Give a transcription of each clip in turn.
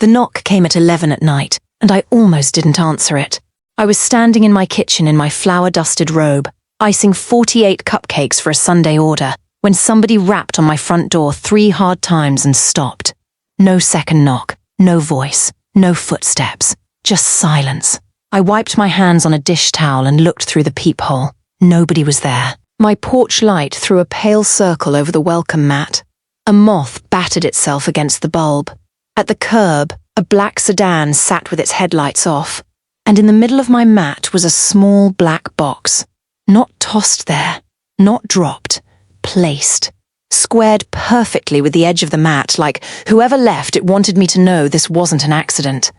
The knock came at 11 at night, and I almost didn't answer it. I was standing in my kitchen in my flour-dusted robe, icing 48 cupcakes for a Sunday order, when somebody rapped on my front door 3 hard times and stopped. No second knock, no voice, no footsteps, just silence. I wiped my hands on a dish towel and looked through the peephole. Nobody was there. My porch light threw a pale circle over the welcome mat. A moth battered itself against the bulb. At the curb, a black sedan sat with its headlights off, and in the middle of my mat was a small black box. Not tossed there, not dropped, placed. Squared perfectly with the edge of the mat, like whoever left it wanted me to know this wasn't an accident.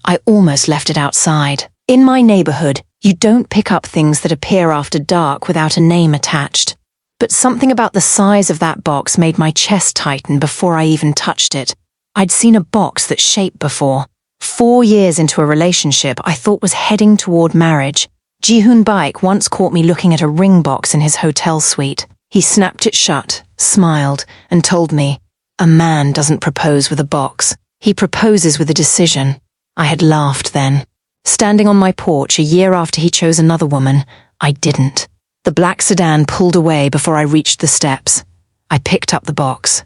I almost left it outside. In my neighborhood, you don't pick up things that appear after dark without a name attached. But something about the size of that box made my chest tighten before I even touched it. I'd seen a box that shape before. 4 years into a relationship I thought was heading toward marriage. Ji-hoon Baek once caught me looking at a ring box in his hotel suite. He snapped it shut, smiled, and told me, "A man doesn't propose with a box. He proposes with a decision." I had laughed then. Standing on my porch a year after he chose another woman, I didn't. The black sedan pulled away before I reached the steps. I picked up the box.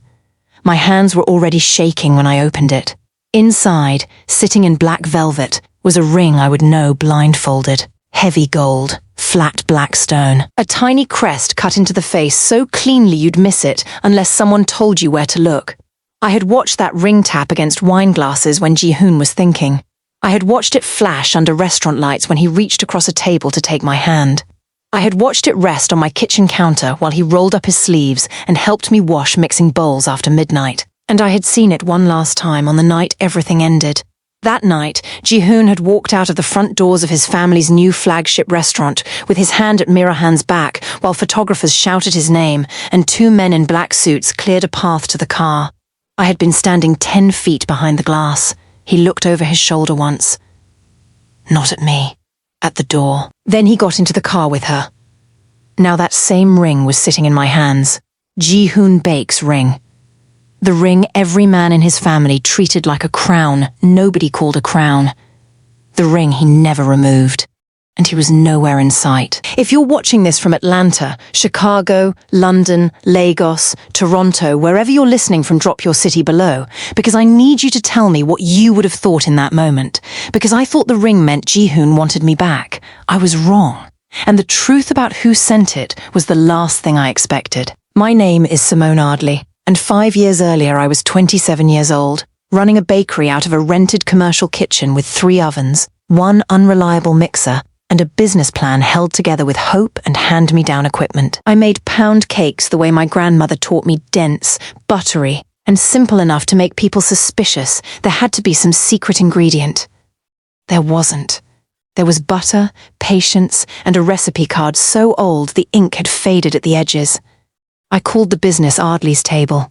My hands were already shaking when I opened it. Inside, sitting in black velvet, was a ring I would know blindfolded. Heavy gold, flat black stone. A tiny crest cut into the face so cleanly you'd miss it unless someone told you where to look. I had watched that ring tap against wine glasses when Ji-hoon was thinking. I had watched it flash under restaurant lights when he reached across a table to take my hand. I had watched it rest on my kitchen counter while he rolled up his sleeves and helped me wash mixing bowls after midnight. And I had seen it one last time on the night everything ended. That night, Ji-hoon had walked out of the front doors of his family's new flagship restaurant with his hand at Mirahan's back while photographers shouted his name and 2 men in black suits cleared a path to the car. I had been standing 10 feet behind the glass. He looked over his shoulder once. Not at me. At the door. Then he got into the car with her. Now that same ring was sitting in my hands. Ji-hoon Baek's ring. The ring every man in his family treated like a crown nobody called a crown. The ring he never removed. And he was nowhere in sight. If you're watching this from Atlanta, Chicago, London, Lagos, Toronto, wherever you're listening from, drop your city below, because I need you to tell me what you would have thought in that moment, because I thought the ring meant Ji-hoon wanted me back. I was wrong. And the truth about who sent it was the last thing I expected. My name is Simone Ardley, and 5 years earlier I was 27 years old, running a bakery out of a rented commercial kitchen with 3 ovens, 1 unreliable mixer, and a business plan held together with hope and hand-me-down equipment. I made pound cakes the way my grandmother taught me, dense, buttery, and simple enough to make people suspicious there had to be some secret ingredient. There wasn't. There was butter, patience, and a recipe card so old the ink had faded at the edges. I called the business Ardley's Table.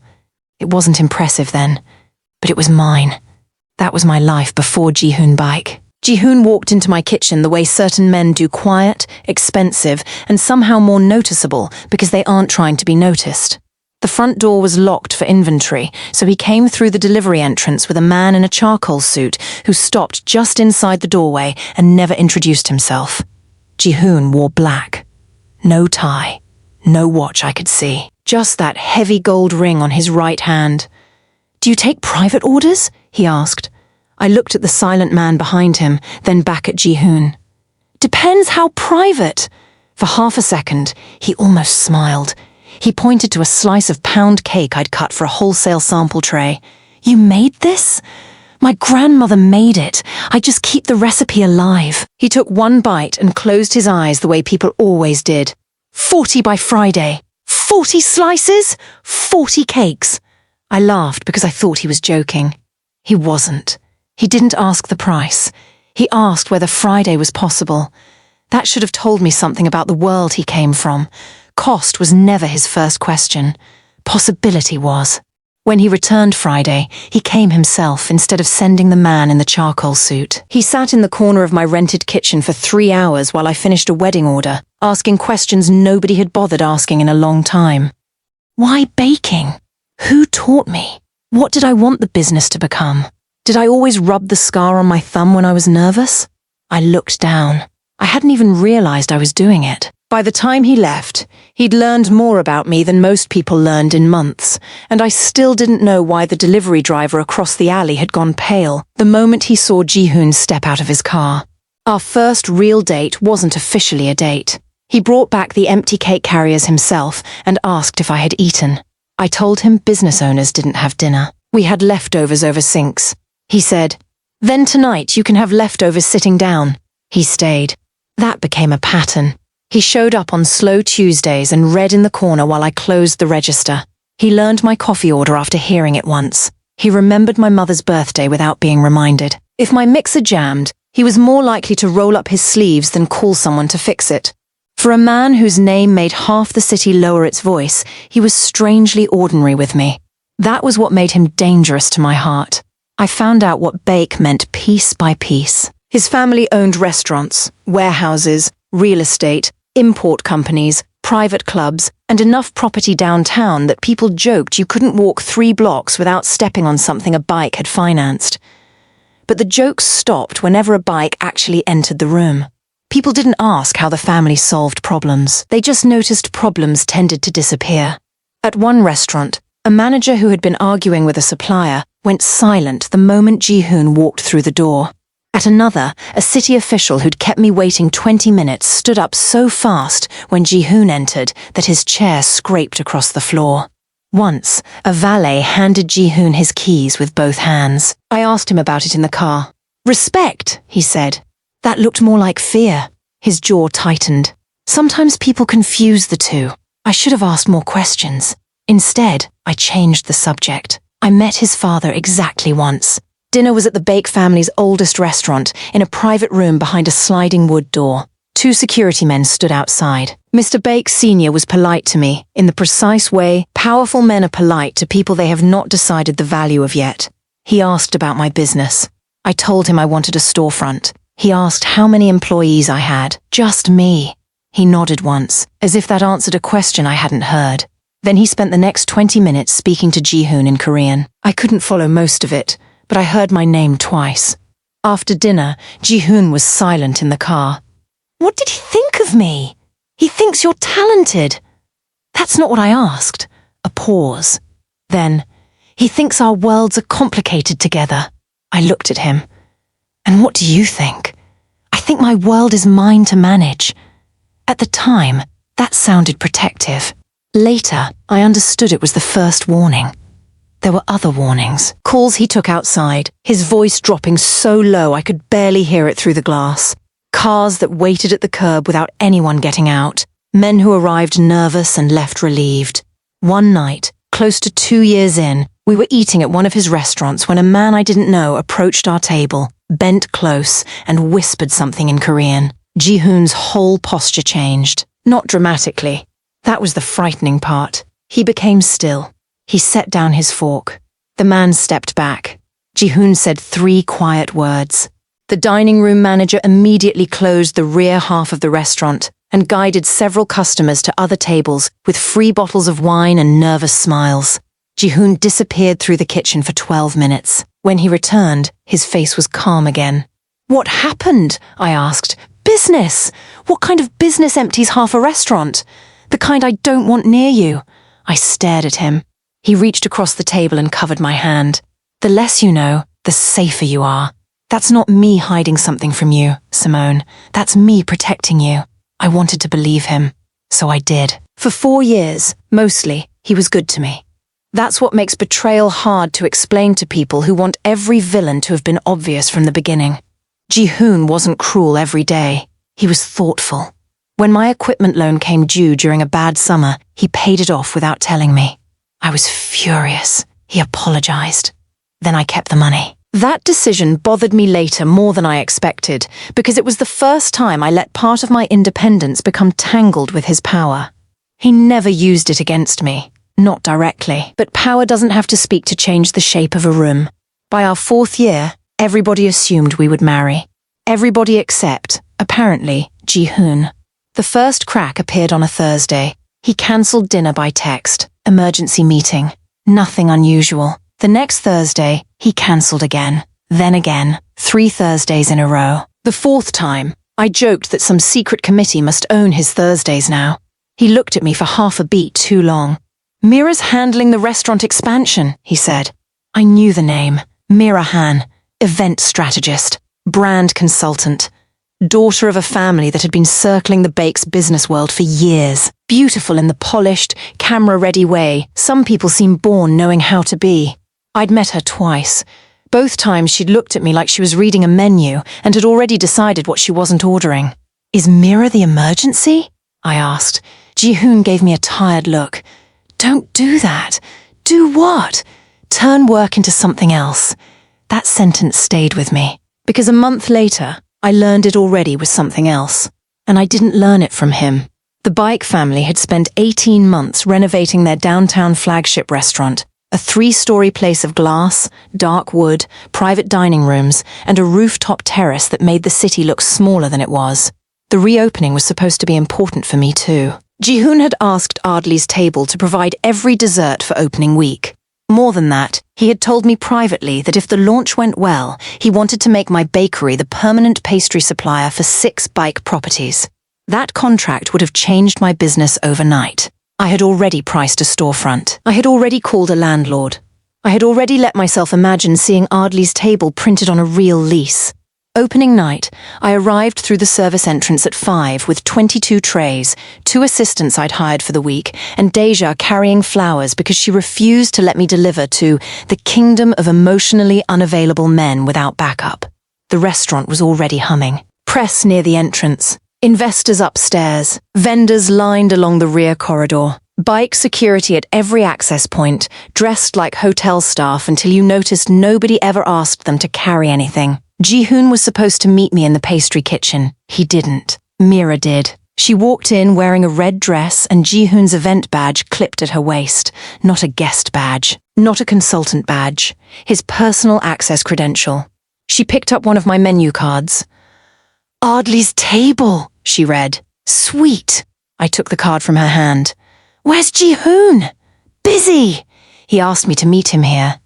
It wasn't impressive then, but it was mine. That was my life before Ji-hoon Baek. Ji-hoon walked into my kitchen the way certain men do, quiet, expensive, and somehow more noticeable because they aren't trying to be noticed. The front door was locked for inventory, so he came through the delivery entrance with a man in a charcoal suit who stopped just inside the doorway and never introduced himself. Ji-hoon wore black. No tie, no watch I could see. Just that heavy gold ring on his right hand. "Do you take private orders?" he asked. I looked at the silent man behind him, then back at Ji-hoon. "Depends how private." For half a second, he almost smiled. He pointed to a slice of pound cake I'd cut for a wholesale sample tray. "You made this?" "My grandmother made it. I just keep the recipe alive." He took 1 bite and closed his eyes the way people always did. 40 by Friday. 40 slices? 40 cakes. I laughed because I thought he was joking. He wasn't. He didn't ask the price. He asked whether Friday was possible. That should have told me something about the world he came from. Cost was never his first question. Possibility was. When he returned Friday, he came himself instead of sending the man in the charcoal suit. He sat in the corner of my rented kitchen for 3 hours while I finished a wedding order, asking questions nobody had bothered asking in a long time. Why baking? Who taught me? What did I want the business to become? Did I always rub the scar on my thumb when I was nervous? I looked down. I hadn't even realized I was doing it. By the time he left, he'd learned more about me than most people learned in months, and I still didn't know why the delivery driver across the alley had gone pale the moment he saw Ji-hoon step out of his car. Our first real date wasn't officially a date. He brought back the empty cake carriers himself and asked if I had eaten. I told him business owners didn't have dinner. We had leftovers over sinks. He said, "Then tonight you can have leftovers sitting down." He stayed. That became a pattern. He showed up on slow Tuesdays and read in the corner while I closed the register. He learned my coffee order after hearing it once. He remembered my mother's birthday without being reminded. If my mixer jammed, he was more likely to roll up his sleeves than call someone to fix it. For a man whose name made half the city lower its voice, he was strangely ordinary with me. That was what made him dangerous to my heart. I found out what bake meant piece by piece. His family owned restaurants, warehouses, real estate, import companies, private clubs, and enough property downtown that people joked you couldn't walk 3 blocks without stepping on something a bike had financed. But the jokes stopped whenever a bike actually entered the room. People didn't ask how the family solved problems. They just noticed problems tended to disappear. At one restaurant, a manager who had been arguing with a supplier went silent the moment Ji-hoon walked through the door. At another, a city official who'd kept me waiting 20 minutes stood up so fast when Ji-hoon entered that his chair scraped across the floor. Once, a valet handed Ji-hoon his keys with both hands. I asked him about it in the car. "Respect," he said. That looked more like fear. His jaw tightened. Sometimes people confuse the two. I should have asked more questions. Instead, I changed the subject. I met his father exactly once. Dinner was at the Bake family's oldest restaurant, in a private room behind a sliding wood door. 2 security men stood outside. Mr. Bake Sr. was polite to me, in the precise way powerful men are polite to people they have not decided the value of yet. He asked about my business. I told him I wanted a storefront. He asked how many employees I had. "Just me." He nodded once, as if that answered a question I hadn't heard. Then he spent the next 20 minutes speaking to Ji-hoon in Korean. I couldn't follow most of it, but I heard my name twice. After dinner, Ji-hoon was silent in the car. "What did he think of me?" "He thinks you're talented." That's not what I asked. A pause. Then, "He thinks our worlds are complicated together." I looked at him. "And what do you think?" "I think my world is mine to manage." At the time, that sounded protective. Later, I understood it was the first warning. There were other warnings. Calls he took outside, his voice dropping so low I could barely hear it through the glass. Cars that waited at the curb without anyone getting out. Men who arrived nervous and left relieved. One night, close to 2 years in, we were eating at one of his restaurants when a man I didn't know approached our table, bent close, and whispered something in Korean. Ji-hoon's whole posture changed. Not dramatically. That was the frightening part. He became still. He set down his fork. The man stepped back. Ji-hoon said 3 quiet words. The dining room manager immediately closed the rear half of the restaurant and guided several customers to other tables with free bottles of wine and nervous smiles. Ji-hoon disappeared through the kitchen for 12 minutes. When he returned, his face was calm again. "What happened?" I asked. "Business! What kind of business empties half a restaurant? The kind I don't want near you." I stared at him. He reached across the table and covered my hand. "The less you know, the safer you are. That's not me hiding something from you, Simone. That's me protecting you." I wanted to believe him, so I did. For 4 years, mostly, he was good to me. That's what makes betrayal hard to explain to people who want every villain to have been obvious from the beginning. Ji-hoon wasn't cruel every day. He was thoughtful. When my equipment loan came due during a bad summer, he paid it off without telling me. I was furious. He apologized. Then I kept the money. That decision bothered me later more than I expected, because it was the first time I let part of my independence become tangled with his power. He never used it against me. Not directly. But power doesn't have to speak to change the shape of a room. By our 4th year, everybody assumed we would marry. Everybody except, apparently, Ji-hoon. The first crack appeared on a Thursday. He cancelled dinner by text. Emergency meeting. Nothing unusual. The next Thursday, he cancelled again. then again, 3 Thursdays in a row. The 4th time, I joked that some secret committee must own his Thursdays now. He looked at me for half a beat too long. "Mira's handling the restaurant expansion," he said. I knew the name. Mira Han, event strategist, brand consultant, daughter of a family that had been circling the bakes business world for years. Beautiful in the polished, camera-ready way some people seem born knowing how to be. I'd met her twice. Both times she'd looked at me like she was reading a menu and had already decided what she wasn't ordering. "Is Mira the emergency?" I asked. Ji-hoon gave me a tired look. "Don't do that." "Do what?" "Turn work into something else." That sentence stayed with me, because a month later, I learned it already was something else. And I didn't learn it from him. The Baek family had spent 18 months renovating their downtown flagship restaurant, a 3-story place of glass, dark wood, private dining rooms, and a rooftop terrace that made the city look smaller than it was. The reopening was supposed to be important for me too. Ji-hoon had asked Ardley's table to provide every dessert for opening week. More than that, he had told me privately that if the launch went well, he wanted to make my bakery the permanent pastry supplier for 6 Baek properties. That contract would have changed my business overnight. I had already priced a storefront. I had already called a landlord. I had already let myself imagine seeing Ardley's table printed on a real lease. Opening night, I arrived through the service entrance at 5 with 22 trays, 2 assistants I'd hired for the week, and Deja carrying flowers because she refused to let me deliver to the kingdom of emotionally unavailable men without backup. The restaurant was already humming. Press near the entrance. Investors upstairs, vendors lined along the rear corridor, Baek security at every access point, dressed like hotel staff until you noticed nobody ever asked them to carry anything. Ji-hoon was supposed to meet me in the pastry kitchen. He didn't. Mira did. She walked in wearing a red dress and Ji-hoon's event badge clipped at her waist. Not a guest badge. Not a consultant badge. His personal access credential. She picked up one of my menu cards. "Ardley's table," she read. "Sweet." I took the card from her hand. "Where's Ji-hoon?" "Busy." He asked me to meet him here.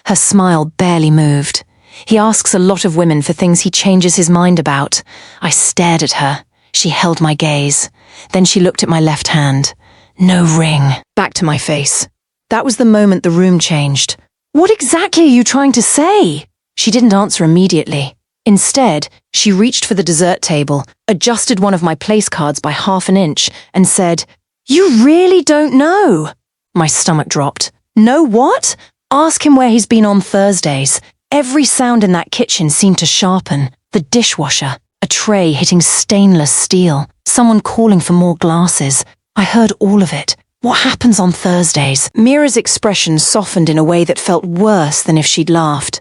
Her smile barely moved. He asks a lot of women for things he changes his mind about. I stared at her. She held my gaze. Then she looked at my left hand. No ring. Back to my face. That was the moment the room changed. "What exactly are you trying to say?" She didn't answer immediately. Instead, she reached for the dessert table, adjusted one of my place cards by half an inch, and said, "You really don't know?" My stomach dropped. "Know what? Ask him where he's been on Thursdays." Every sound in that kitchen seemed to sharpen. The dishwasher, a tray hitting stainless steel, someone calling for more glasses. I heard all of it. What happens on Thursdays? Mira's expression softened in a way that felt worse than if she'd laughed.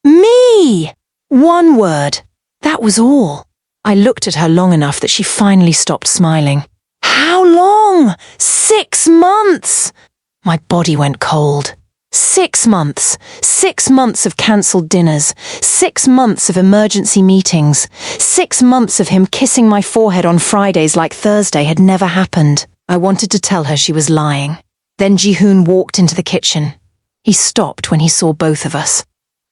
"Me!" One word. That was all. I looked at her long enough that she finally stopped smiling. "How long?" "6 months!" My body went cold. 6 months. 6 months of cancelled dinners. 6 months of emergency meetings. 6 months of him kissing my forehead on Fridays like Thursday had never happened. I wanted to tell her she was lying. Then Ji-hoon walked into the kitchen. He stopped when he saw both of us.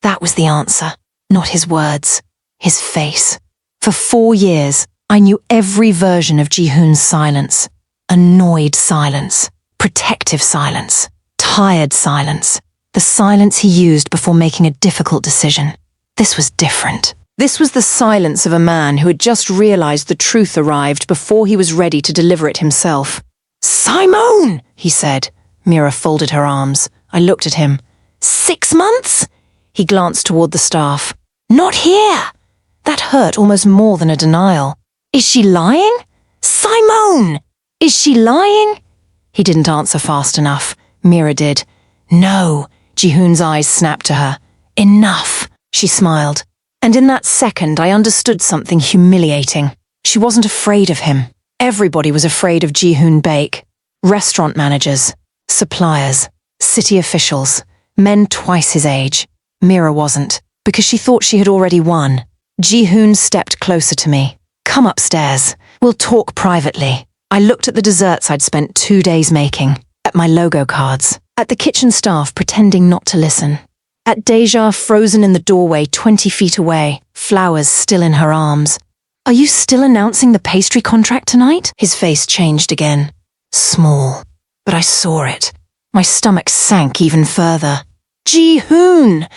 That was the answer. Not his words. His face. For 4 years, I knew every version of Ji-hoon's silence. Annoyed silence. Protective silence. Tired silence. The silence he used before making a difficult decision. This was different. This was the silence of a man who had just realized the truth arrived before he was ready to deliver it himself. "Simone!" he said. Mira folded her arms. I looked at him. 6 months? He glanced toward the staff. "Not here!" That hurt almost more than a denial. "Is she lying?" "Simone! Is she lying?" He didn't answer fast enough. Mira did. "No." Ji-hoon's eyes snapped to her. "Enough." She smiled. And in that second, I understood something humiliating. She wasn't afraid of him. Everybody was afraid of Ji-hoon Baek. Restaurant managers, suppliers, city officials, men twice his age. Mira wasn't, because she thought she had already won. Ji-hoon stepped closer to me. "Come upstairs. We'll talk privately." I looked at the desserts I'd spent 2 days making, at my logo cards, at the kitchen staff pretending not to listen. At Deja, frozen in the doorway 20 feet away, flowers still in her arms. "Are you still announcing the pastry contract tonight?" His face changed again. Small. But I saw it. My stomach sank even further. Ji-hoon!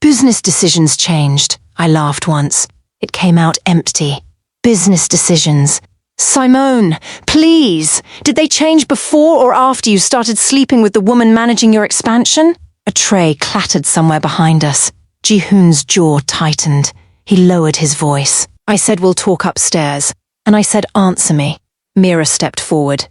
Business decisions changed. I laughed once. It came out empty. Business decisions. Simone, please! Did they change before or after you started sleeping with the woman managing your expansion? A tray clattered somewhere behind us. Ji-hoon's jaw tightened. He lowered his voice. I said, "We'll talk upstairs." And I said, "Answer me." Mira stepped forward.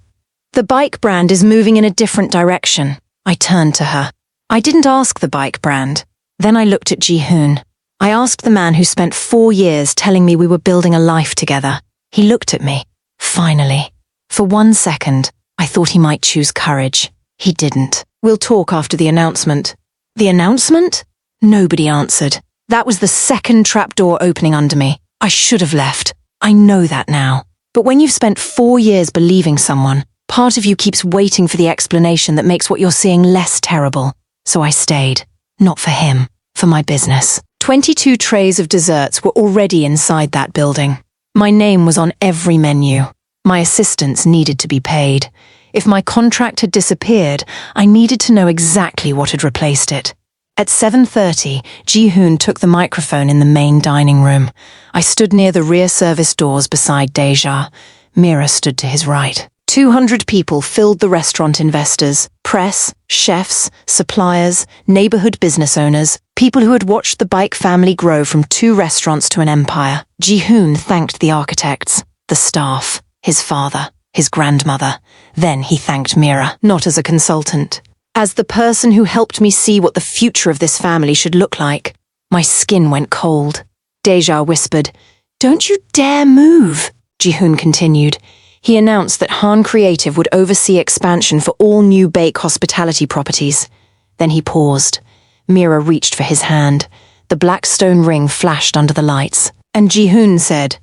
"The bike brand is moving in a different direction." I turned to her. I didn't ask the bike brand. Then I looked at Ji-hoon. I asked the man who spent 4 years telling me we were building a life together. He looked at me. Finally. For 1 second, I thought he might choose courage. He didn't. "We'll talk after the announcement." The announcement? Nobody answered. That was the second trapdoor opening under me. I should have left. I know that now. But when you've spent 4 years believing someone, part of you keeps waiting for the explanation that makes what you're seeing less terrible. So I stayed. Not for him. For my business. 22 trays of desserts were already inside that building. My name was on every menu. My assistants needed to be paid. If my contract had disappeared, I needed to know exactly what had replaced it. At 7:30, Ji-hoon took the microphone in the main dining room. I stood near the rear service doors beside Deja. Mira stood to his right. 200 people filled the restaurant, investors, press, chefs, suppliers, neighborhood business owners, people who had watched the Bike family grow from 2 restaurants to an empire. Ji-hoon thanked the architects, the staff, his father, his grandmother. Then he thanked Mira, not as a consultant. As the person who helped me see what the future of this family should look like. My skin went cold. Deja whispered, "Don't you dare move," Ji-hoon continued. He announced that Han Creative would oversee expansion for all new Bake hospitality properties. Then he paused. Mira reached for his hand. The black stone ring flashed under the lights. And Ji-hoon said,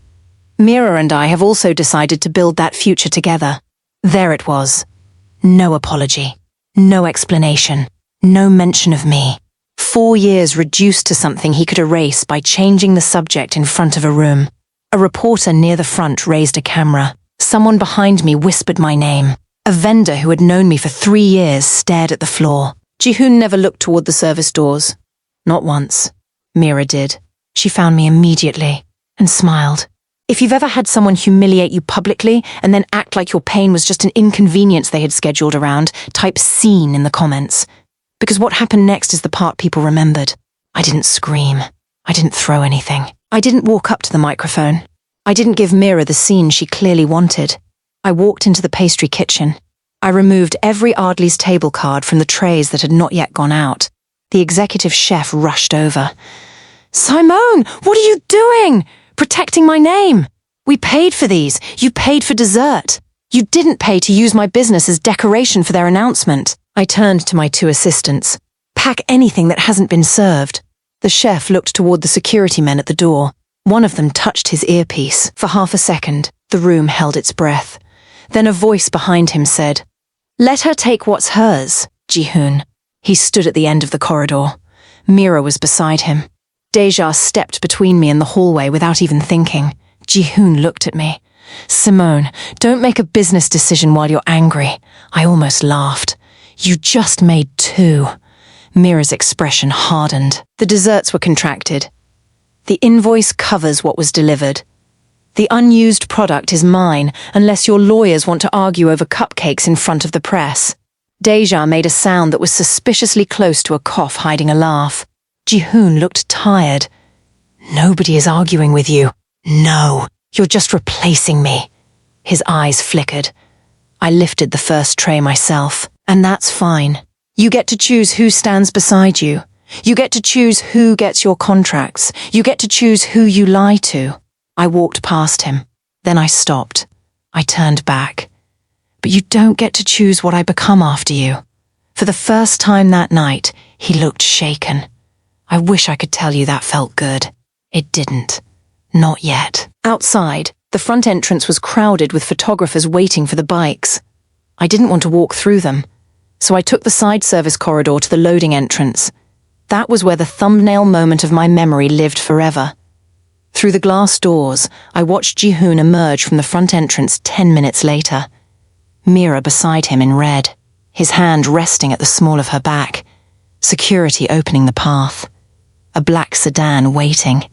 "Mira and I have also decided to build that future together." There it was. No apology. No explanation. No mention of me. 4 years reduced to something he could erase by changing the subject in front of a room. A reporter near the front raised a camera. Someone behind me whispered my name. A vendor who had known me for 3 years stared at the floor. Ji-hoon never looked toward the service doors. Not once. Mira did. She found me immediately and smiled. If you've ever had someone humiliate you publicly and then act like your pain was just an inconvenience they had scheduled around, type "scene" in the comments. Because what happened next is the part people remembered. I didn't scream. I didn't throw anything. I didn't walk up to the microphone. I didn't give Mira the scene she clearly wanted. I walked into the pastry kitchen. I removed every Ardley's table card from the trays that had not yet gone out. The executive chef rushed over. "Simone, what are you doing? Protecting my name. We paid for these. You paid for dessert. You didn't pay to use my business as decoration for their announcement." I turned to my 2 assistants. "Pack anything that hasn't been served." The chef looked toward the security men at the door. One of them touched his earpiece. For half a second, the room held its breath. Then a voice behind him said, "Let her take what's hers, Ji-hoon." He stood at the end of the corridor. Mira was beside him. Deja stepped between me and the hallway without even thinking. Ji-hoon looked at me. "Simone, don't make a business decision while you're angry." I almost laughed. "You just made 2. Mira's expression hardened. The desserts were contracted. The invoice covers what was delivered. The unused product is mine unless your lawyers want to argue over cupcakes in front of the press. Deja made a sound that was suspiciously close to a cough hiding a laugh. Ji-hoon looked tired. "Nobody is arguing with you. No, you're just replacing me." His eyes flickered. I lifted the first tray myself. "And that's fine. You get to choose who stands beside you. You get to choose who gets your contracts. You get to choose who you lie to." I walked past him. Then I stopped. I turned back. "But you don't get to choose what I become after you." For the first time that night, he looked shaken. I wish I could tell you that felt good. It didn't. Not yet. Outside, the front entrance was crowded with photographers waiting for the bikes. I didn't want to walk through them, so I took the side service corridor to the loading entrance. That was where the thumbnail moment of my memory lived forever. Through the glass doors, I watched Ji-hoon emerge from the front entrance 10 minutes later. Mira beside him in red, his hand resting at the small of her back. Security opening the path. A black sedan waiting.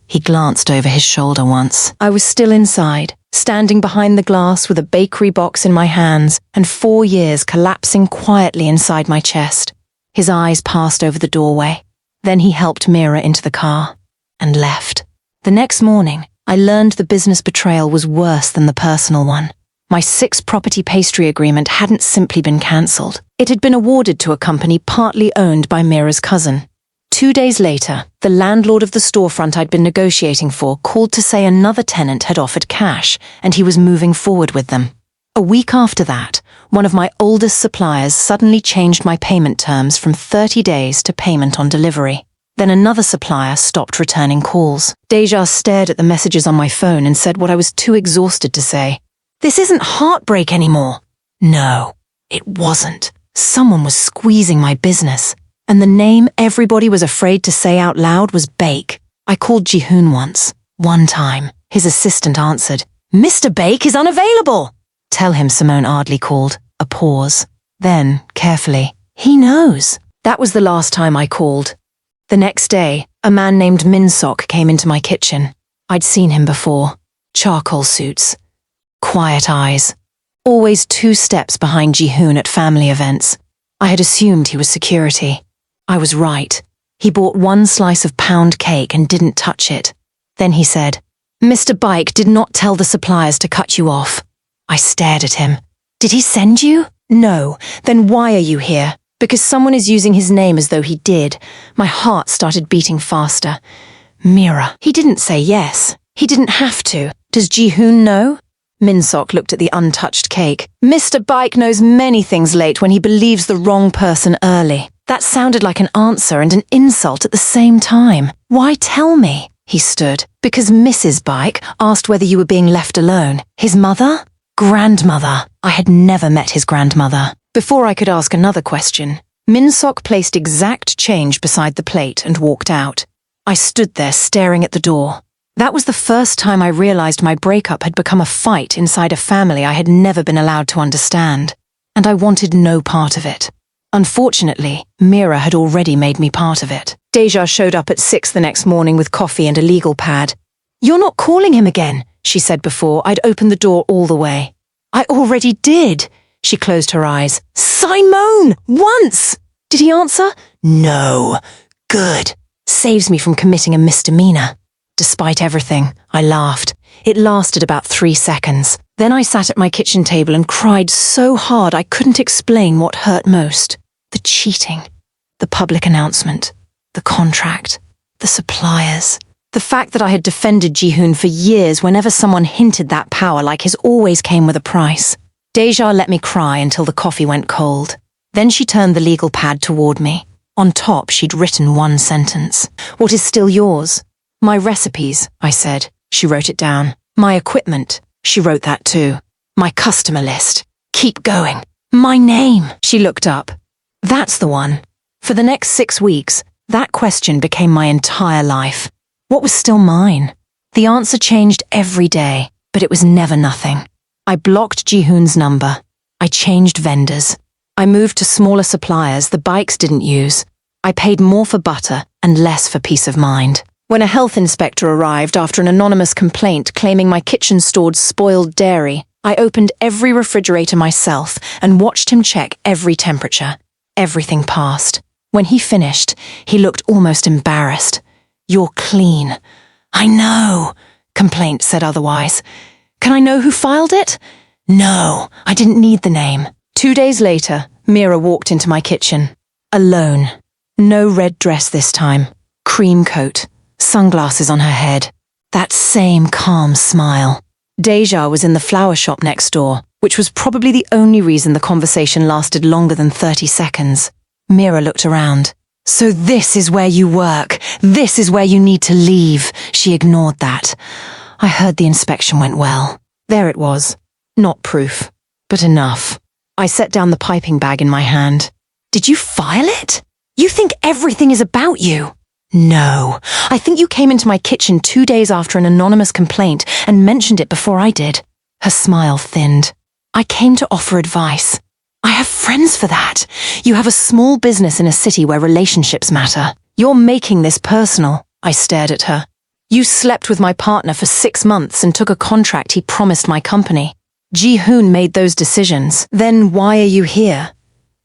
He glanced over his shoulder once. I was still inside, standing behind the glass with a bakery box in my hands and 4 years collapsing quietly inside my chest. His eyes passed over the doorway. Then he helped Mira into the car and left. The next morning, I learned the business betrayal was worse than the personal one. My 6-property pastry agreement hadn't simply been cancelled. It had been awarded to a company partly owned by Mira's cousin. 2 days later, the landlord of the storefront I'd been negotiating for called to say another tenant had offered cash and he was moving forward with them. A week after that, one of my oldest suppliers suddenly changed my payment terms from 30 days to payment on delivery. Then another supplier stopped returning calls. Deja stared at the messages on my phone and said what I was too exhausted to say. This isn't heartbreak anymore. No, it wasn't. Someone was squeezing my business. And the name everybody was afraid to say out loud was Bake. I called Ji-hoon once. One time, his assistant answered, "Mr. Bake is unavailable." "Tell him," Simone Ardley called. A pause. Then, carefully, "He knows." That was the last time I called. The next day, a man named Min-sok came into my kitchen. I'd seen him before. Charcoal suits. Quiet eyes. Always 2 steps behind Ji-hoon at family events. I had assumed he was security. I was right. He bought 1 slice of pound cake and didn't touch it. Then he said, "Mr. Bike did not tell the suppliers to cut you off." I stared at him. "Did he send you?" "No. Then why are you here?" "Because someone is using his name as though he did." My heart started beating faster. Mira. He didn't say yes. He didn't have to. Does Ji-hoon know? Min-sok looked at the untouched cake. "Mr. Bike knows many things late when he believes the wrong person early." That sounded like an answer and an insult at the same time. "Why tell me?" He stood. "Because Mrs. Bike asked whether you were being left alone." His mother? Grandmother. I had never met his grandmother. Before I could ask another question, Min-sok placed exact change beside the plate and walked out. I stood there staring at the door. That was the first time I realized my breakup had become a fight inside a family I had never been allowed to understand, and I wanted no part of it. Unfortunately, Mira had already made me part of it. Deja showed up at 6 the next morning with coffee and a legal pad. "You're not calling him again," she said before I'd opened the door all the way. "I already did." She closed her eyes. "Simone! Once!" "Did he answer?" "No." "Good. Saves me from committing a misdemeanor." Despite everything, I laughed. It lasted about 3 seconds. Then I sat at my kitchen table and cried so hard I couldn't explain what hurt most. The cheating, the public announcement, the contract, the suppliers. The fact that I had defended Ji-hoon for years whenever someone hinted that power like his always came with a price. Deja let me cry until the coffee went cold. Then she turned the legal pad toward me. On top, she'd written 1 sentence. "What is still yours?" "My recipes," I said. She wrote it down. "My equipment." She wrote that too. "My customer list." "Keep going." "My name." She looked up. That's the one. For the next 6 weeks, that question became my entire life. What was still mine? The answer changed every day, but it was never nothing. I blocked Ji-hoon's number. I changed vendors. I moved to smaller suppliers the bikes didn't use. I paid more for butter and less for peace of mind. When a health inspector arrived after an anonymous complaint claiming my kitchen stored spoiled dairy, I opened every refrigerator myself and watched him check every temperature. Everything passed. When he finished, he looked almost embarrassed. "You're clean." "I know." Complaint said otherwise. "Can I know who filed it?" "No, I didn't need the name." 2 days later, Mira walked into my kitchen. Alone. No red dress this time. Cream coat. Sunglasses on her head. That same calm smile. Deja was in the flower shop next door, which was probably the only reason the conversation lasted longer than 30 seconds. Mira looked around. "So this is where you work. This is where you need to leave." She ignored that. I heard the inspection went well. There it was. Not proof, but enough. I set down the piping bag in my hand. "Did you file it?" You think everything is about you? No, I think you came into my kitchen 2 days after an anonymous complaint and mentioned it before I did. Her smile thinned. I came to offer advice. I have friends for that. You have a small business in a city where relationships matter. You're making this personal. I stared at her. You slept with my partner for 6 months and took a contract he promised my company. Ji-hoon made those decisions. Then why are you here?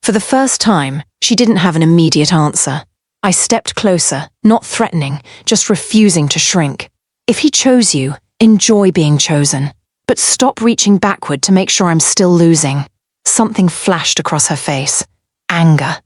For the first time, she didn't have an immediate answer. I stepped closer, not threatening, just refusing to shrink. If he chose you, enjoy being chosen. But stop reaching backward to make sure I'm still losing. Something flashed across her face. Anger.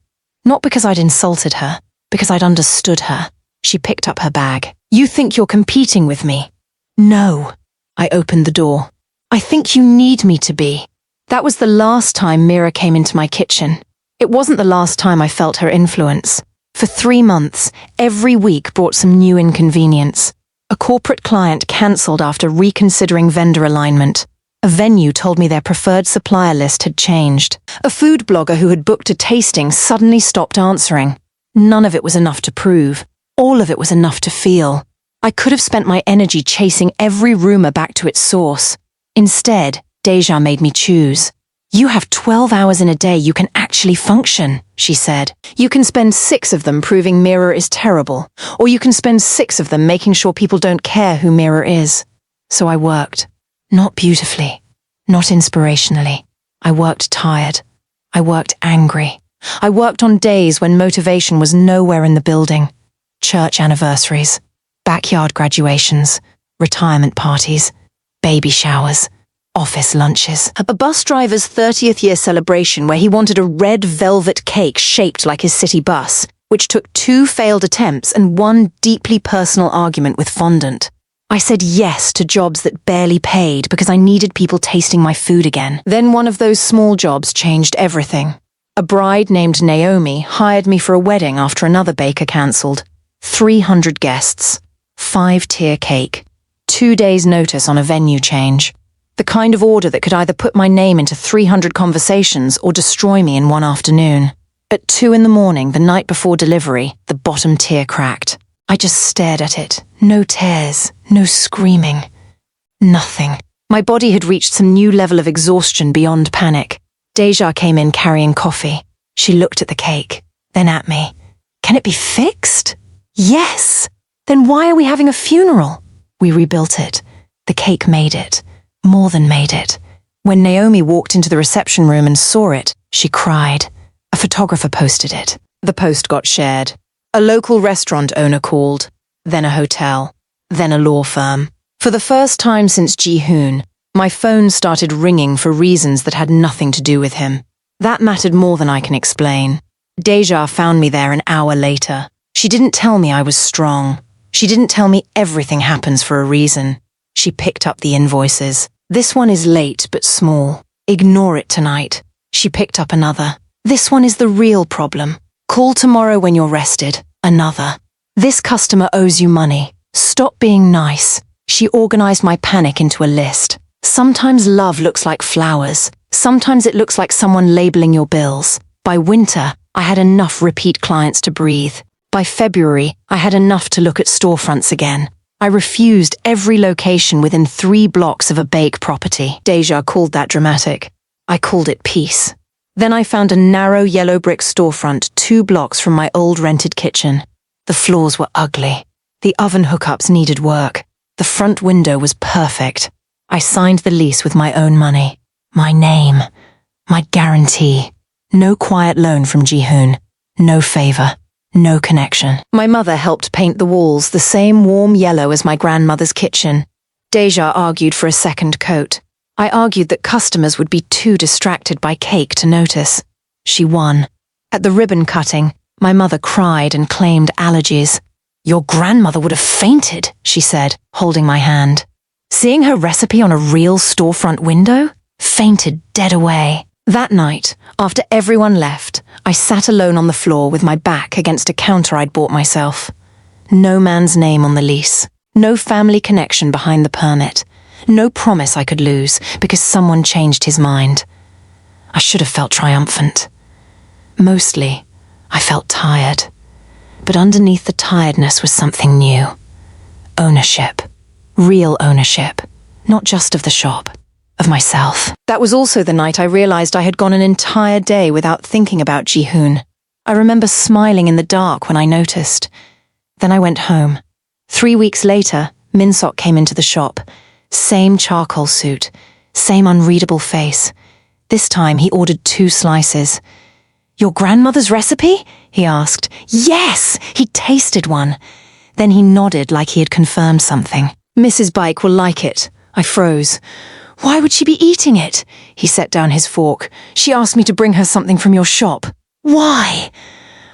Not because I'd insulted her, because I'd understood her. She picked up her bag. You think you're competing with me? No. I opened the door. I think you need me to be. That was the last time Mira came into my kitchen. It wasn't the last time I felt her influence. For 3 months, every week brought some new inconvenience. A corporate client cancelled after reconsidering vendor alignment. A venue told me their preferred supplier list had changed. A food blogger who had booked a tasting suddenly stopped answering. None of it was enough to prove. All of it was enough to feel. I could have spent my energy chasing every rumor back to its source. Instead, Deja made me choose. You have 12 hours in a day you can actually function, she said. You can spend 6 of them proving Mira is terrible, or you can spend 6 of them making sure people don't care who Mira is. So I worked. Not beautifully, not inspirationally. I worked tired. I worked angry. I worked on days when motivation was nowhere in the building. Church anniversaries, backyard graduations, retirement parties, baby showers, office lunches. A bus driver's 30th year celebration where he wanted a red velvet cake shaped like his city bus, which took 2 failed attempts and 1 deeply personal argument with fondant. I said yes to jobs that barely paid because I needed people tasting my food again. Then one of those small jobs changed everything. A bride named Naomi hired me for a wedding after another baker cancelled. 300 guests, 5-tier cake, 2 days' notice on a venue change. The kind of order that could either put my name into 300 conversations or destroy me in one afternoon. At 2 in the morning, the night before delivery, the bottom tier cracked. I just stared at it. No tears, no screaming. Nothing. My body had reached some new level of exhaustion beyond panic. Deja came in carrying coffee. She looked at the cake, then at me. Can it be fixed? Yes. Then why are we having a funeral? We rebuilt it. The cake made it. More than made it. When Naomi walked into the reception room and saw it, she cried. A photographer posted it. The post got shared. A local restaurant owner called, then a hotel, then a law firm. For the first time since Ji-hoon, my phone started ringing for reasons that had nothing to do with him. That mattered more than I can explain. Deja found me there an hour later. She didn't tell me I was strong. She didn't tell me everything happens for a reason. She picked up the invoices. This one is late but small. Ignore it tonight. She picked up another. This one is the real problem. Call tomorrow when you're rested. Another. This customer owes you money. Stop being nice. She organized my panic into a list. Sometimes love looks like flowers. Sometimes it looks like someone labeling your bills. By winter, I had enough repeat clients to breathe. By February, I had enough to look at storefronts again. I refused every location within 3 blocks of a bake property. Deja called that dramatic. I called it peace. Then I found a narrow yellow brick storefront 2 blocks from my old rented kitchen. The floors were ugly. The oven hookups needed work. The front window was perfect. I signed the lease with my own money. My name. My guarantee. No quiet loan from Ji-hoon. No favor. No connection. My mother helped paint the walls the same warm yellow as my grandmother's kitchen. Deja argued for a second coat. I argued that customers would be too distracted by cake to notice. She won. At the ribbon cutting, my mother cried and claimed allergies. Your grandmother would have fainted, she said, holding my hand. Seeing her recipe on a real storefront window? Fainted dead away. That night, after everyone left, I sat alone on the floor with my back against a counter I'd bought myself. No man's name on the lease. No family connection behind the permit. No promise I could lose because someone changed his mind. I should have felt triumphant. Mostly, I felt tired, but underneath the tiredness was something new. Ownership. Real ownership. Not just of the shop, of myself. That was also the night I realized I had gone an entire day without thinking about Ji-hoon. I remember smiling in the dark when I noticed. Then I went home. 3 weeks later, Min-sok came into the shop. Same charcoal suit, same unreadable face. This time he ordered 2 slices. "Your grandmother's recipe?" he asked. "Yes!" He tasted one. Then he nodded like he had confirmed something. "Mrs. Bike will like it." I froze. "Why would she be eating it?" He set down his fork. "She asked me to bring her something from your shop." "Why?"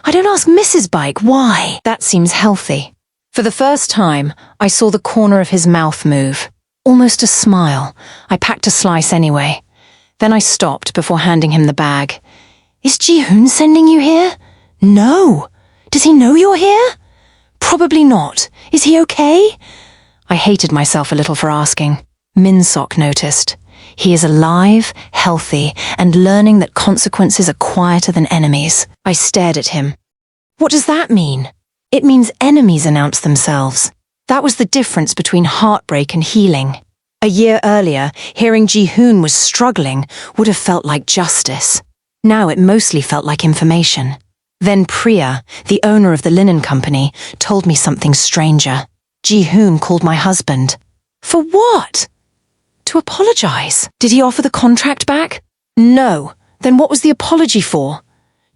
"I don't ask Mrs. Bike why." That seems healthy. For the first time, I saw the corner of his mouth move. Almost a smile. I packed a slice anyway. Then I stopped before handing him the bag. "Is Ji-hoon sending you here?" "No." "Does he know you're here?" "Probably not. Is he okay?" I hated myself a little for asking. Min-sok noticed. He is alive, healthy, and learning that consequences are quieter than enemies. I stared at him. "What does that mean?" "It means enemies announce themselves." That was the difference between heartbreak and healing. A year earlier, hearing Ji-hoon was struggling would have felt like justice. Now it mostly felt like information. Then Priya, the owner of the linen company, told me something stranger. Ji-hoon called my husband. For what? To apologize. Did he offer the contract back? No. Then what was the apology for?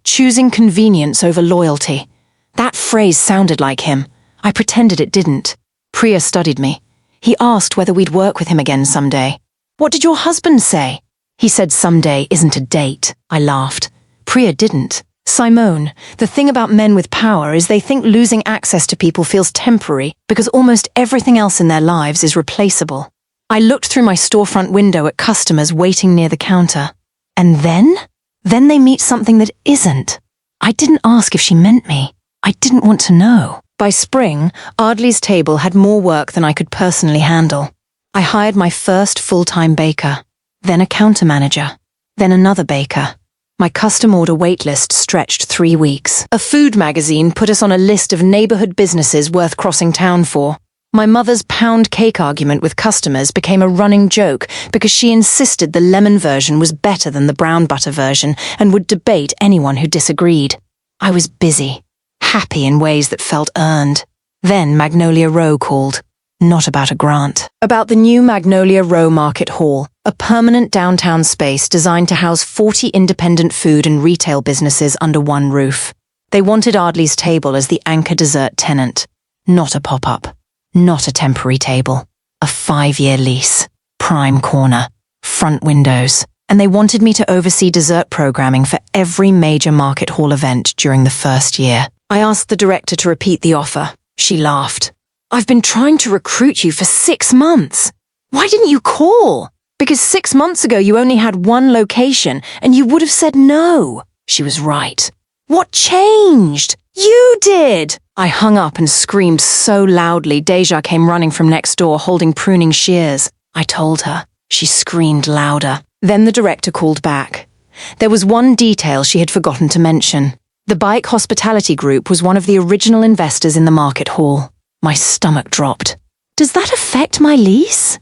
Choosing convenience over loyalty. That phrase sounded like him. I pretended it didn't. Priya studied me. He asked whether we'd work with him again someday. What did your husband say? He said someday isn't a date. I laughed. Priya didn't. Simone, the thing about men with power is they think losing access to people feels temporary because almost everything else in their lives is replaceable. I looked through my storefront window at customers waiting near the counter. And then? Then they meet something that isn't. I didn't ask if she meant me. I didn't want to know. By spring, Ardley's table had more work than I could personally handle. I hired my first full-time baker, then a counter manager, then another baker. My custom order waitlist stretched 3 weeks. A food magazine put us on a list of neighborhood businesses worth crossing town for. My mother's pound cake argument with customers became a running joke because she insisted the lemon version was better than the brown butter version and would debate anyone who disagreed. I was busy, happy in ways that felt earned. Then Magnolia Row called. Not about a grant. About the new Magnolia Row Market Hall, a permanent downtown space designed to house 40 independent food and retail businesses under one roof. They wanted Ardley's table as the anchor dessert tenant. Not a pop-up. Not a temporary table. A 5-year lease. Prime corner. Front windows. And they wanted me to oversee dessert programming for every major market hall event during the first year. I asked the director to repeat the offer. She laughed. I've been trying to recruit you for 6 months. Why didn't you call? Because 6 months ago you only had one location and you would have said no. She was right. What changed? You did! I hung up and screamed so loudly Deja came running from next door holding pruning shears. I told her. She screamed louder. Then the director called back. There was one detail she had forgotten to mention. The Bike Hospitality Group was one of the original investors in the market hall. My stomach dropped. Does that affect my lease?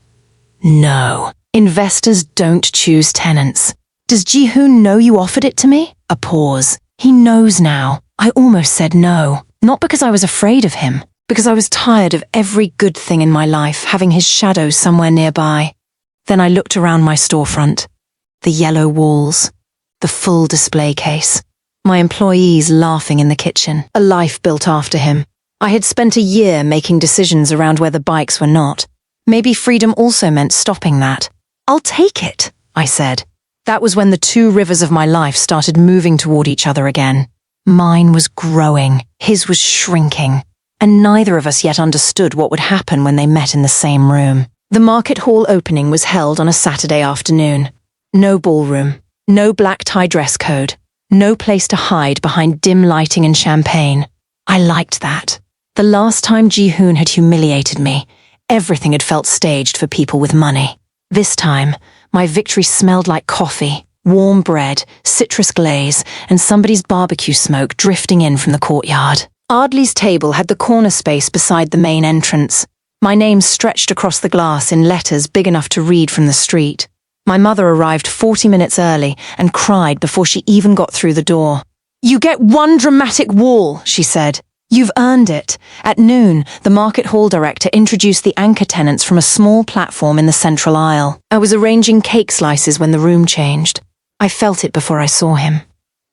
No. Investors don't choose tenants. Does Ji-hoon know you offered it to me? A pause. He knows now. I almost said no. Not because I was afraid of him. Because I was tired of every good thing in my life having his shadow somewhere nearby. Then I looked around my storefront. The yellow walls. The full display case. My employees laughing in the kitchen. A life built after him. I had spent a year making decisions around where the bikes were not. Maybe freedom also meant stopping that. I'll take it, I said. That was when the 2 rivers of my life started moving toward each other again. Mine was growing, his was shrinking, and neither of us yet understood what would happen when they met in the same room. The market hall opening was held on a Saturday afternoon. No ballroom, no black tie dress code, no place to hide behind dim lighting and champagne. I liked that. The last time Ji-hoon had humiliated me, everything had felt staged for people with money. This time, my victory smelled like coffee, Warm bread, citrus glaze, and somebody's barbecue smoke drifting in from the courtyard. Ardley's table had the corner space beside the main entrance. My name stretched across the glass in letters big enough to read from the street. My mother arrived 40 minutes early and cried before she even got through the door. "You get one dramatic wall," she said. "You've earned it." At noon, the market hall director introduced the anchor tenants from a small platform in the central aisle. I was arranging cake slices when the room changed. I felt it before I saw him.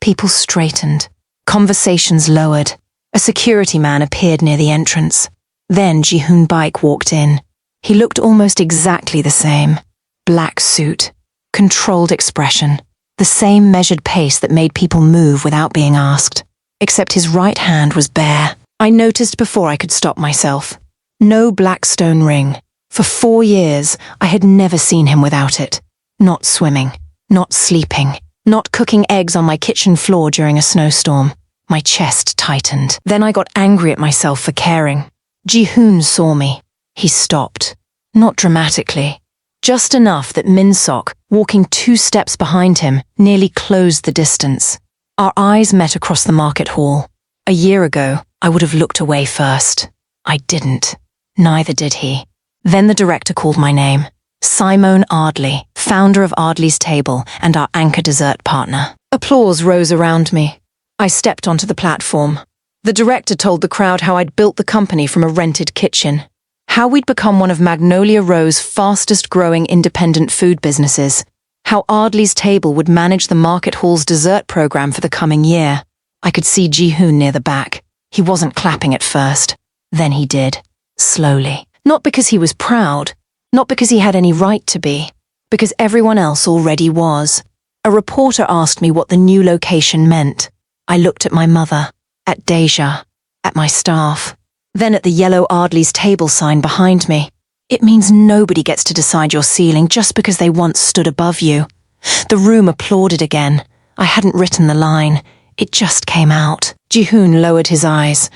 People straightened. Conversations lowered. A security man appeared near the entrance. Then Ji-hoon Baek walked in. He looked almost exactly the same. Black suit, controlled expression, the same measured pace that made people move without being asked. Except his right hand was bare. I noticed before I could stop myself. No black stone ring. For 4 years, I had never seen him without it. Not swimming, not sleeping, not cooking eggs on my kitchen floor during a snowstorm. My chest tightened. Then I got angry at myself for caring. Ji-hoon saw me. He stopped. Not dramatically. Just enough that Min-sok, walking 2 steps behind him, nearly closed the distance. Our eyes met across the market hall. A year ago, I would have looked away first. I didn't. Neither did he. Then the director called my name. Simone Ardley, founder of Ardley's Table and our anchor dessert partner. Applause rose around me. I stepped onto the platform. The director told the crowd how I'd built the company from a rented kitchen. How we'd become one of Magnolia Row's fastest-growing independent food businesses. How Ardley's Table would manage the market hall's dessert program for the coming year. I could see Ji-hoon near the back. He wasn't clapping at first. Then he did. Slowly. Not because he was proud. Not because he had any right to be. Because everyone else already was. A reporter asked me what the new location meant. I looked at my mother. At Deja. At my staff. Then at the yellow Ardley's Table sign behind me. It means nobody gets to decide your ceiling just because they once stood above you. The room applauded again. I hadn't written the line. It just came out. Ji-hoon lowered his eyes.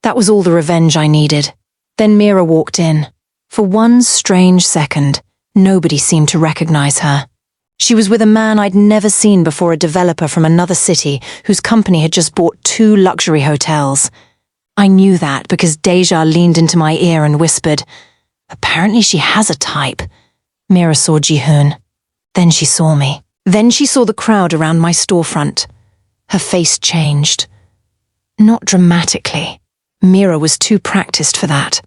That was all the revenge I needed. Then Mira walked in. For one strange second, nobody seemed to recognize her. She was with a man I'd never seen before, a developer from another city whose company had just bought 2 luxury hotels. I knew that because Deja leaned into my ear and whispered, "Apparently she has a type." Mira saw Ji-hoon. Then she saw me. Then she saw the crowd around my storefront. Her face changed. Not dramatically. Mira was too practiced for that.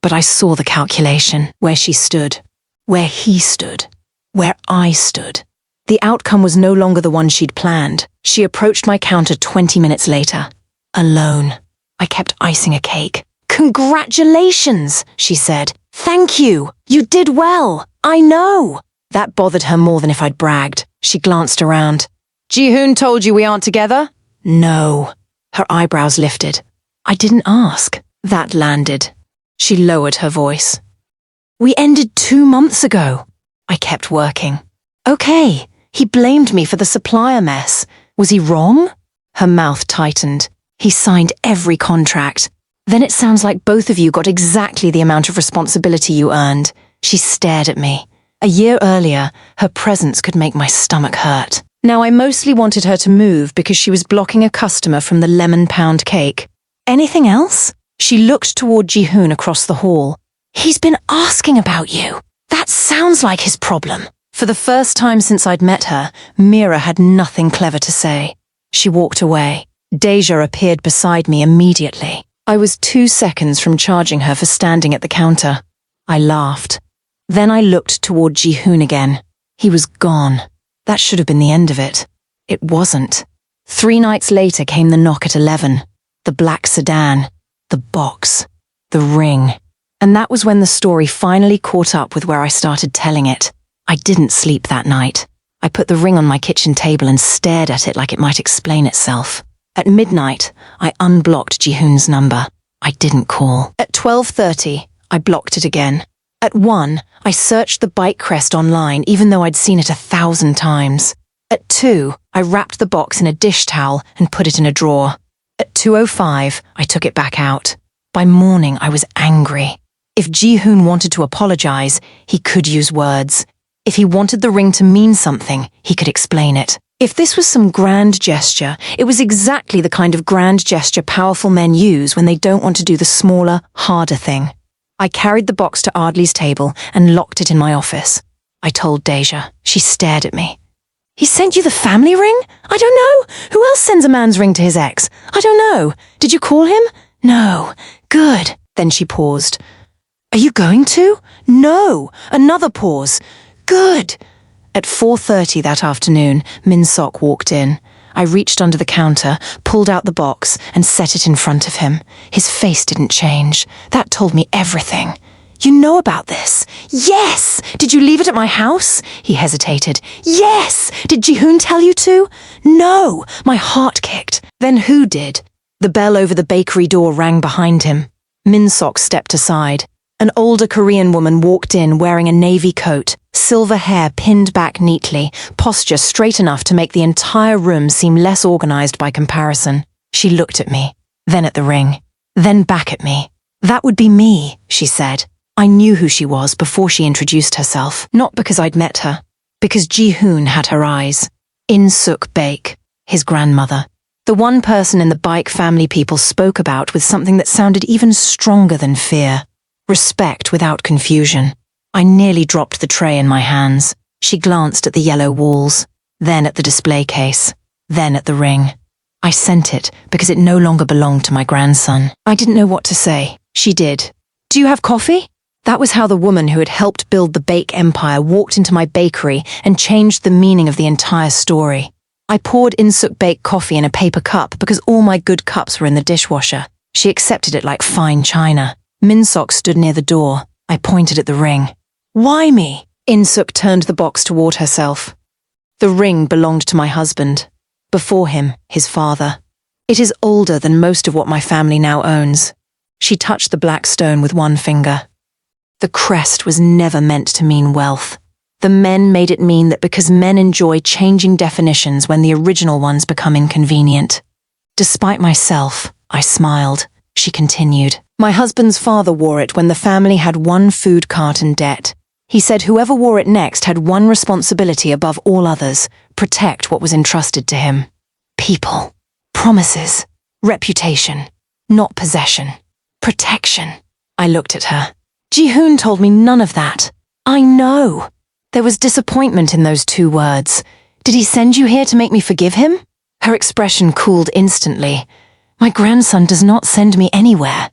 But I saw the calculation, where she stood, where he stood, where I stood. The outcome was no longer the one she'd planned. She approached my counter 20 minutes later. Alone. I kept icing a cake. "Congratulations," she said. "Thank you. You did well. I know." That bothered her more than if I'd bragged. She glanced around. "Ji-hoon told you we aren't together?" "No." Her eyebrows lifted. "I didn't ask." That landed. She lowered her voice. "We ended 2 months ago." I kept working. "Okay, he blamed me for the supplier mess. Was he wrong?" Her mouth tightened. "He signed every contract. Then it sounds like both of you got exactly the amount of responsibility you earned." She stared at me. A year earlier, her presence could make my stomach hurt. Now I mostly wanted her to move because she was blocking a customer from the lemon pound cake. "Anything else?" She looked toward Ji-hoon across the hall. "He's been asking about you. That sounds like his problem." For the first time since I'd met her, Mira had nothing clever to say. She walked away. Deja appeared beside me immediately. I was 2 seconds from charging her for standing at the counter. I laughed. Then I looked toward Ji-hoon again. He was gone. That should have been the end of it. It wasn't. 3 nights later came the knock at 11. The black sedan. The box. The ring. And that was when the story finally caught up with where I started telling it. I didn't sleep that night. I put the ring on my kitchen table and stared at it like it might explain itself. At midnight, I unblocked Ji-hoon's number. I didn't call. At 12:30, I blocked it again. At 1, I searched the bike crest online even though I'd seen it 1,000 times. At 2, I wrapped the box in a dish towel and put it in a drawer. At 2:05, I took it back out. By morning, I was angry. If Ji-hoon wanted to apologize, he could use words. If he wanted the ring to mean something, he could explain it. If this was some grand gesture, it was exactly the kind of grand gesture powerful men use when they don't want to do the smaller, harder thing. I carried the box to Ardley's table and locked it in my office. I told Deja. She stared at me. He sent you the family ring? I don't know. Who else sends a man's ring to his ex? I don't know. Did you call him? No. Good. Then she paused. Are you going to? No. Another pause. Good. At 4:30 that afternoon, Min Sok walked in. I reached under the counter, pulled out the box, and set it in front of him. His face didn't change. That told me everything. You know about this? Yes! Did you leave it at my house? He hesitated. Yes! Did Ji-hoon tell you to? No! My heart kicked. Then who did? The bell over the bakery door rang behind him. Min Sok stepped aside. An older Korean woman walked in wearing a navy coat, silver hair pinned back neatly, posture straight enough to make the entire room seem less organized by comparison. She looked at me, then at the ring, then back at me. That would be me, she said. I knew who she was before she introduced herself, not because I'd met her, because Ji-hoon had her eyes. In-suk Baek, his grandmother. The one person in the Baek family people spoke about with something that sounded even stronger than fear. Respect without confusion. I nearly dropped the tray in my hands. She glanced at the yellow walls, then at the display case, then at the ring. I sent it because it no longer belonged to my grandson. I didn't know what to say. She did. Do you have coffee? That was how the woman who had helped build the Baek empire walked into my bakery and changed the meaning of the entire story. I poured In-suk Baek coffee in a paper cup because all my good cups were in the dishwasher. She accepted it like fine china. Min Sok stood near the door. I pointed at the ring. Why me? In-suk turned the box toward herself. The ring belonged to my husband. Before him, his father. It is older than most of what my family now owns. She touched the black stone with one finger. The crest was never meant to mean wealth. The men made it mean that because men enjoy changing definitions when the original ones become inconvenient. Despite myself, I smiled. She continued. My husband's father wore it when the family had one food carton debt. He said whoever wore it next had one responsibility above all others, protect what was entrusted to him. People. Promises. Reputation. Not possession. Protection. I looked at her. Ji-hoon told me none of that. I know. There was disappointment in those two words. Did he send you here to make me forgive him? Her expression cooled instantly. My grandson does not send me anywhere.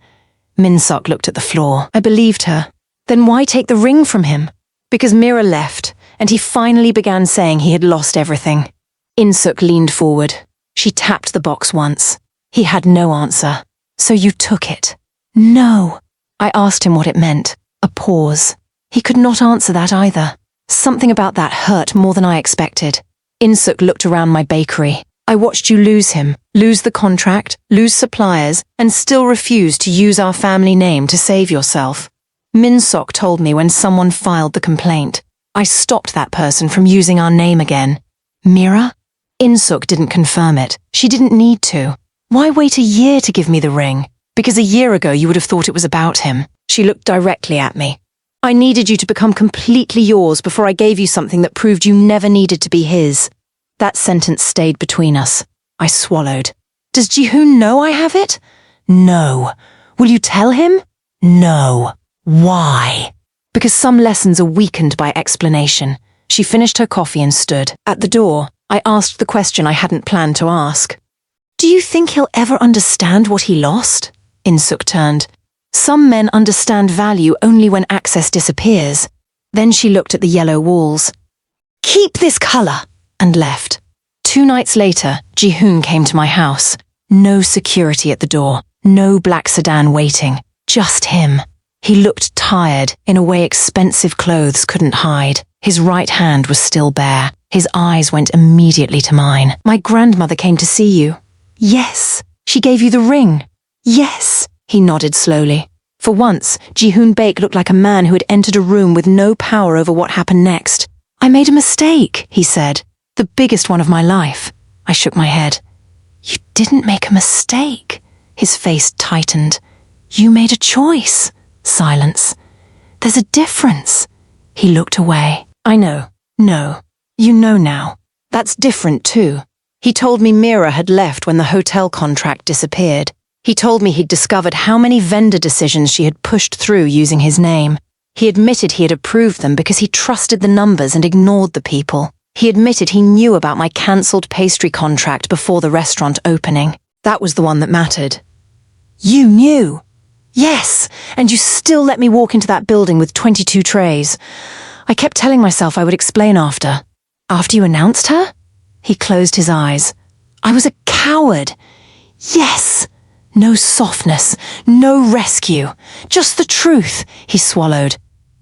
Min Sok looked at the floor. I believed her. Then why take the ring from him? Because Mira left, and he finally began saying he had lost everything. In-suk leaned forward. She tapped the box once. He had no answer. So you took it? No. I asked him what it meant. A pause. He could not answer that either. Something about that hurt more than I expected. In-suk looked around my bakery. I watched you lose him, lose the contract, lose suppliers, and still refuse to use our family name to save yourself. Min Sok told me when someone filed the complaint. I stopped that person from using our name again. Mira? In-suk didn't confirm it. She didn't need to. Why wait a year to give me the ring? Because a year ago you would have thought it was about him. She looked directly at me. I needed you to become completely yours before I gave you something that proved you never needed to be his. That sentence stayed between us. I swallowed. Does Ji-hoon know I have it? No. Will you tell him? No. Why? Because some lessons are weakened by explanation. She finished her coffee and stood. At the door, I asked the question I hadn't planned to ask. Do you think he'll ever understand what he lost? In-suk turned. Some men understand value only when access disappears. Then she looked at the yellow walls. Keep this color! And left. 2 nights later, Ji-hoon came to my house. No security at the door, no black sedan waiting, just him. He looked tired in a way expensive clothes couldn't hide. His right hand was still bare. His eyes went immediately to mine. My grandmother came to see you. Yes. She gave you the ring. Yes. He nodded slowly. For once, Ji-hoon Baek looked like a man who had entered a room with no power over what happened next. I made a mistake, he said. The biggest one of my life. I shook my head. You didn't make a mistake. His face tightened. You made a choice. Silence. There's a difference. He looked away. I know. No. You know now. That's different too. He told me Mira had left when the hotel contract disappeared. He told me he'd discovered how many vendor decisions she had pushed through using his name. He admitted he had approved them because he trusted the numbers and ignored the people. He admitted he knew about my cancelled pastry contract before the restaurant opening. That was the one that mattered. You knew? Yes, and you still let me walk into that building with 22 trays. I kept telling myself I would explain after. After you announced her? He closed his eyes. I was a coward. Yes. No softness, no rescue. Just the truth, he swallowed.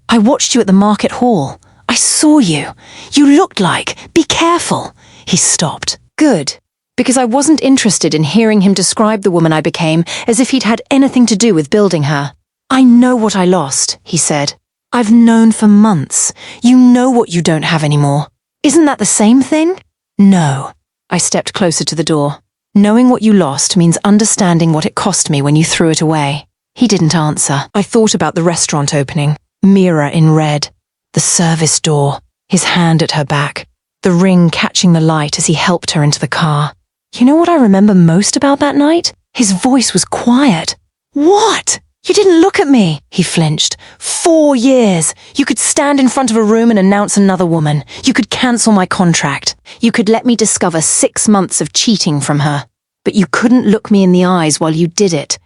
I watched you at the market hall. I saw you. You looked like, be careful. He stopped. Good. Because I wasn't interested in hearing him describe the woman I became as if he'd had anything to do with building her. I know what I lost, he said. I've known for months. You know what you don't have anymore. Isn't that the same thing? No. I stepped closer to the door. Knowing what you lost means understanding what it cost me when you threw it away. He didn't answer. I thought about the restaurant opening. Mira in red. The service door. His hand at her back. The ring catching the light as he helped her into the car. You know what I remember most about that night? His voice was quiet. What? You didn't look at me, he flinched. 4 years. You could stand in front of a room and announce another woman. You could cancel my contract. You could let me discover 6 months of cheating from her. But you couldn't look me in the eyes while you did it.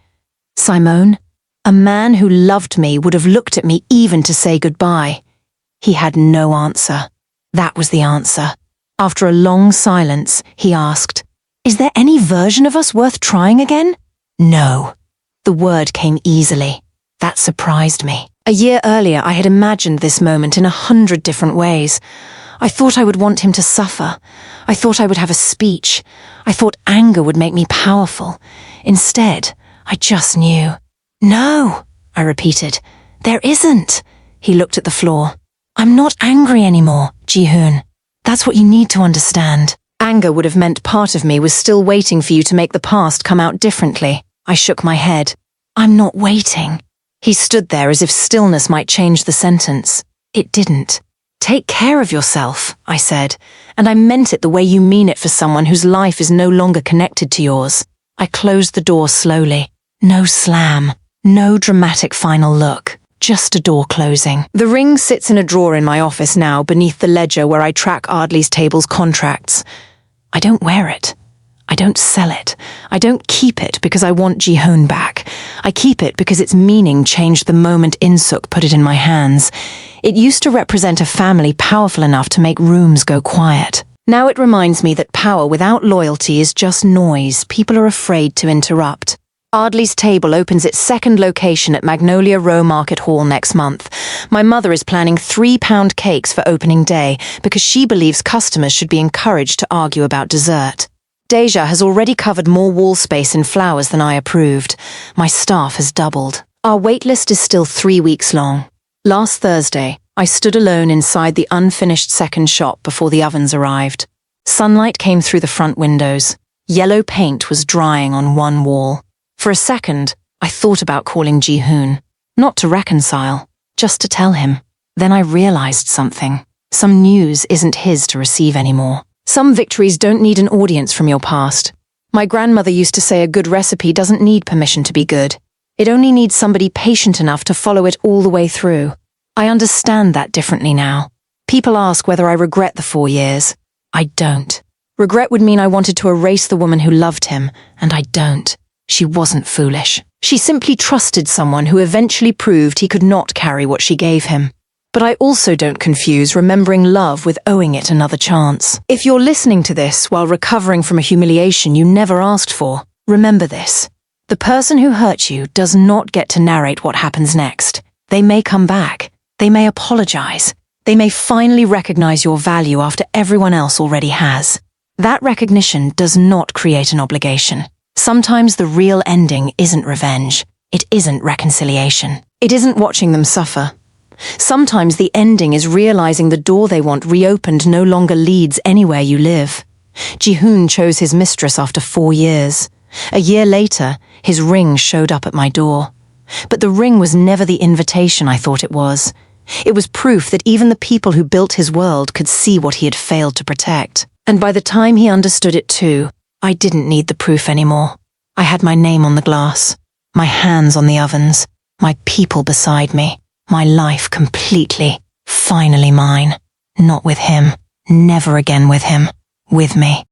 Simone, a man who loved me would have looked at me even to say goodbye. He had no answer. That was the answer. After a long silence, he asked, Is there any version of us worth trying again? No. The word came easily. That surprised me. A year earlier, I had imagined this moment in 100 different ways. I thought I would want him to suffer. I thought I would have a speech. I thought anger would make me powerful. Instead, I just knew. No, I repeated. There isn't. He looked at the floor. I'm not angry anymore, Ji-hoon. That's what you need to understand. Anger would have meant part of me was still waiting for you to make the past come out differently. I shook my head. I'm not waiting. He stood there as if stillness might change the sentence. It didn't. Take care of yourself, I said, and I meant it the way you mean it for someone whose life is no longer connected to yours. I closed the door slowly. No slam. No dramatic final look. Just a door closing. The ring sits in a drawer in my office now beneath the ledger where I track Ardley's table's contracts. I don't wear it. I don't sell it. I don't keep it because I want Ji-hoon back. I keep it because its meaning changed the moment In-suk put it in my hands. It used to represent a family powerful enough to make rooms go quiet. Now it reminds me that power without loyalty is just noise people are afraid to interrupt. Ardley's table opens its second location at Magnolia Row Market Hall next month. My mother is planning £3 cakes for opening day because she believes customers should be encouraged to argue about dessert. Deja has already covered more wall space in flowers than I approved. My staff has doubled. Our waitlist is still 3 weeks long. Last Thursday, I stood alone inside the unfinished second shop before the ovens arrived. Sunlight came through the front windows. Yellow paint was drying on one wall. For a second, I thought about calling Ji-hoon. Not to reconcile, just to tell him. Then I realized something. Some news isn't his to receive anymore. Some victories don't need an audience from your past. My grandmother used to say a good recipe doesn't need permission to be good. It only needs somebody patient enough to follow it all the way through. I understand that differently now. People ask whether I regret the 4 years. I don't. Regret would mean I wanted to erase the woman who loved him, and I don't. She wasn't foolish. She simply trusted someone who eventually proved he could not carry what she gave him. But I also don't confuse remembering love with owing it another chance. If you're listening to this while recovering from a humiliation you never asked for, remember this. The person who hurt you does not get to narrate what happens next. They may come back. They may apologize. They may finally recognize your value after everyone else already has. That recognition does not create an obligation. Sometimes the real ending isn't revenge. It isn't reconciliation. It isn't watching them suffer. Sometimes the ending is realizing the door they want reopened no longer leads anywhere you live. Ji-hoon chose his mistress after 4 years. A year later, his ring showed up at my door. But the ring was never the invitation I thought it was. It was proof that even the people who built his world could see what he had failed to protect. And by the time he understood it too, I didn't need the proof anymore. I had my name on the glass, my hands on the ovens, my people beside me, my life completely, finally mine. Not with him, never again with him, with me.